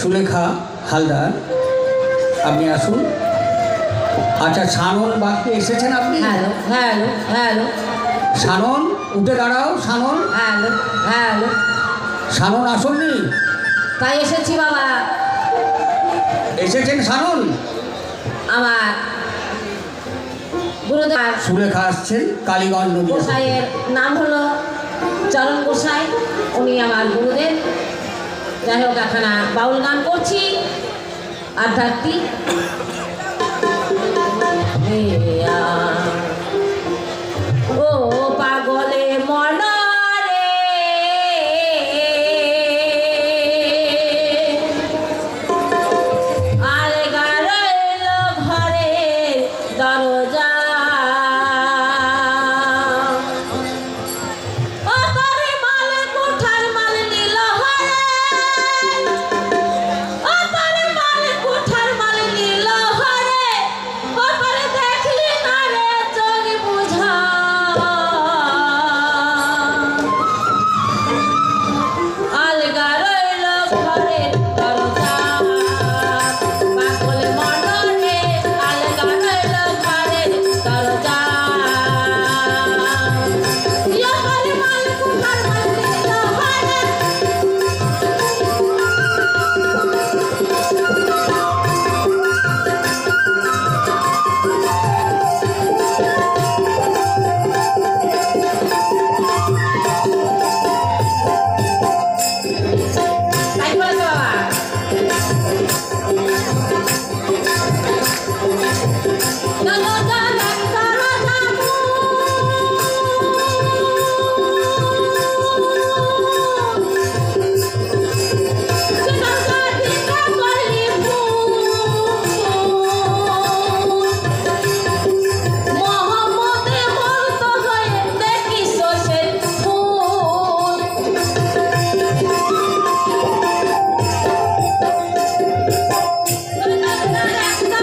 সুলেখা হালদার, আপনি আসুন। আচ্ছা, সানন বাগকে এসেছেন আপনি? Hello hello hello. সানন, উঠে দাঁড়াও। সানন, হ্যালো হ্যালো। সানন আসুননি? তাই এসেছি বাবা। এসেছেন সানন? আমার গুরুদেব সুলেখা আসছেন কালীগঞ্জ নদী। গোসাইয়ের নাম হলো চরণ গোসাই, উনি আমার গুরুদেব। যাই হোক, এখন বাউল গান করছি আধ্যাত্মিক। ও পাগলে মনা রে, আলগা রইল ঘরের দরজা। ও তারে মালে কোঠার মাল নিল হরে, ও তারে মালে কোঠার মাল নিল হরে, ও তারে দেখলি না রে চোখ বুঝা। আলগা রইল ঘরের দরজা, পাগল মনরে আলগা রইল ঘরের দরজা। ইয়া তারে মালে কোঠার মাল নিল হরে, তাই বলেছে বাবা। দরজা দরজা যাবো, সে দরজা দিতে করলি মোহাম্মদে বলতো হয়ে দেখি সর্ষের ফুল। দরজা একটা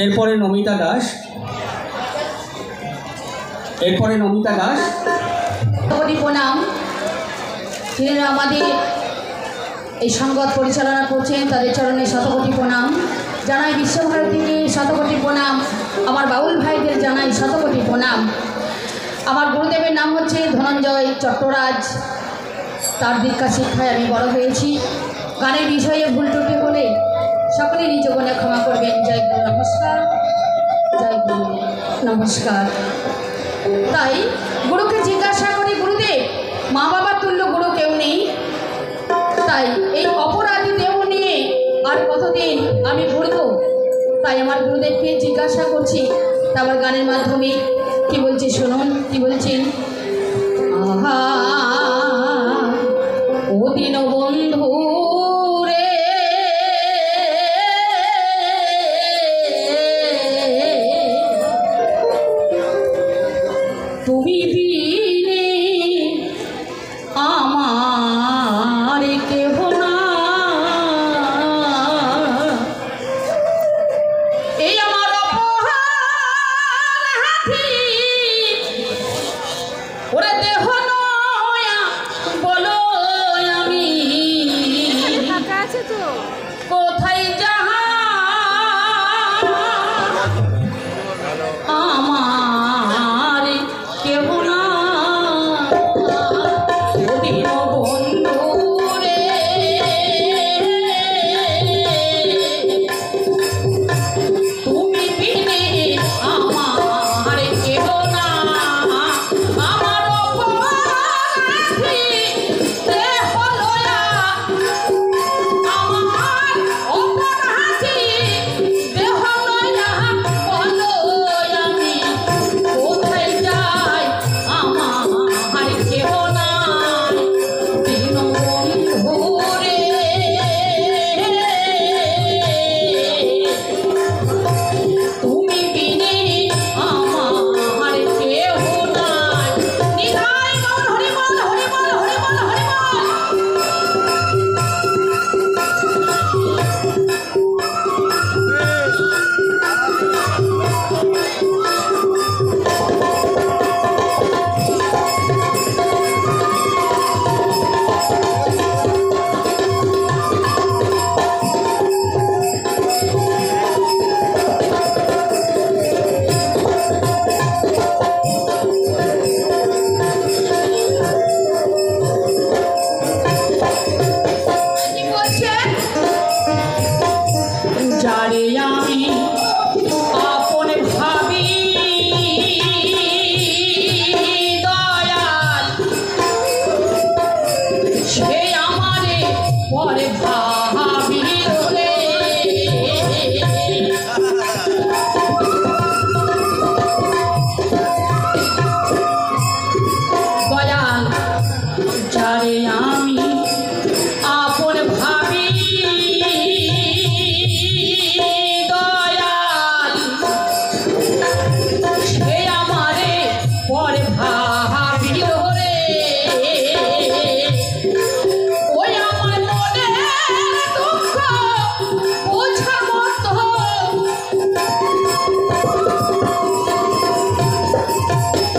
এরপরে নমিতা দাস, এরপরে নমিতা দাস। শতকোটি প্রণাম। যিনি আমাদের এই সংগত পরিচালনা করছেন তাদের চরণে শতকোটি প্রণাম জানাই। বিশ্বভারতীকে শতকোটি প্রণাম। আমার বাউল ভাইদের জানাই শতকোটি প্রণাম। আমার গুরুদেবের নাম হচ্ছে ধনঞ্জয় চট্টরাজ। তার দীক্ষা শিক্ষায় আমি বড় হয়েছি। গানের বিষয়ে ভুল ত্রুটি হলে সকলে নিজ গুণে ক্ষমা করবেন। জয় গুরু নমস্কার, জয় গুরু নমস্কার। তাই গুরুকে জিজ্ঞাসা করি, গুরুদেব মা বাবার তুল্য গুরু কেউ নেই, তাই এই অপরাধী দেহ নিয়ে আর কতদিন আমি ঘুরব? তাই আমার গুরুদেবকে জিজ্ঞাসা করছি। তা আমার গানের মাধ্যমে কি বলছে শুনুন। কি বলছেন? আহা ও দীনবন্ধু রে, তুমি বিনে আমার কেহ না। এই আমার অপহার হাতি ওরে দেহ নয়া বলো আমি কোথায় যাহা আমার কেহ না। দীনবন্ধু রে, তুমি বিনে আমার কেহ না। আমার অপরাধী দেহ লয়া, আমার অপরাধী দেহ লয়া বলো আমি কোথায় যাই, আমার কেহ নাই। দীনবন্ধু রে, তুমি বিনে আমার কেহ নাই। নিতাই গৌর হরিবল, হরিবল, হরিবল, হরিবল। কি বলছেন? যারে আমি আপন ভাবি দয়াল, সে আমারে পরে ভাবি রে। দয়াল যারে আমি আপন ভাবি দয়াল, সে আমারে পরে ভাবি রে। ওই আমার মনে দুঃখ বোঝার মতো,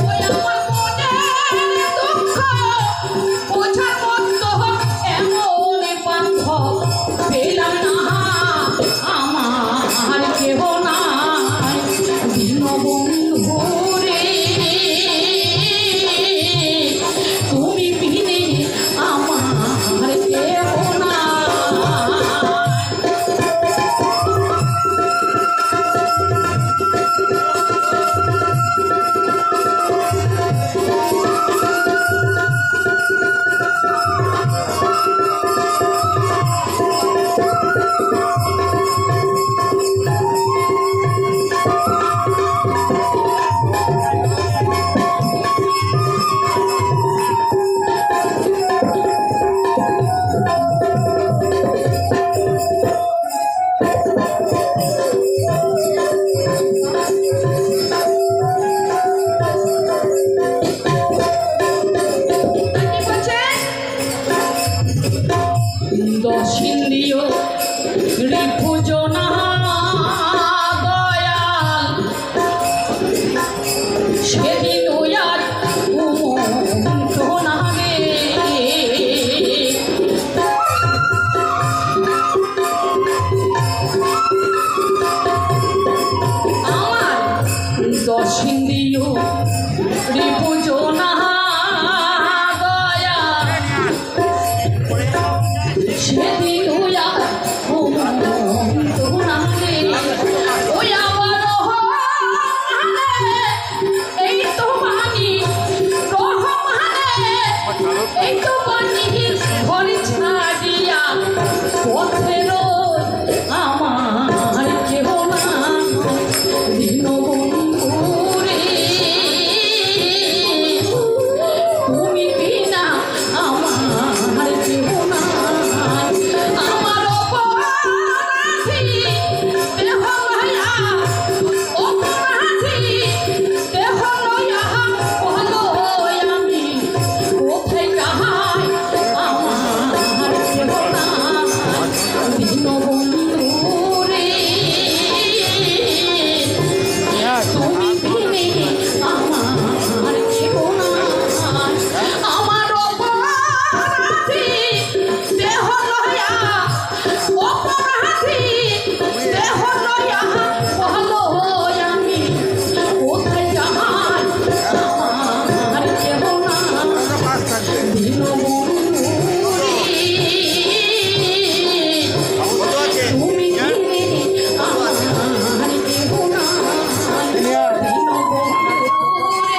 ওই আমার মনে দুঃখ বোঝার মতো এমন বান্ধব পেলাম না, আমার কেহ নাই। দীনবন্ধু রে, তুমি বিনে আমার কেহ নাই। দশিন্দ্রিয় রিপুজনা দয়া সেদিন ওয়া ও তোরা রে ওই আমার এই তো মানি রহমানে এই তো মানি ঘর ছাড়িয়া পথের আমার কেহ না দীনবন্ধু রে তুমি বিনা আমার কেহ না আমার অপরাধী দেহ লয়া অপরাধী দেহ লয়া বলো আমি কোথায় যাই আমার কেহ না দীনবন্ধু রে তুমি বিনে আমার কেহ না আমার অপরাধী দেহ লয়া অপরাধী দেহ লয়া বলো আমি কোথায় যাই আমার কেহ না দীনবন্ধু রে তুমি বিনে আমার কেহ না দীনবন্ধু রে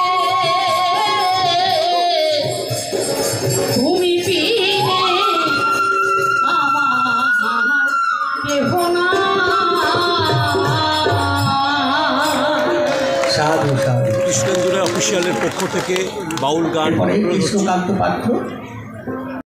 তুমি বিনে আমার কেহ না সাধু সাধু। কৃষ্ণেন্দুরা অফিসিয়ালের পক্ষ থেকে বাউল গান এরপরে কৃষ্ণকান্ত পাত্র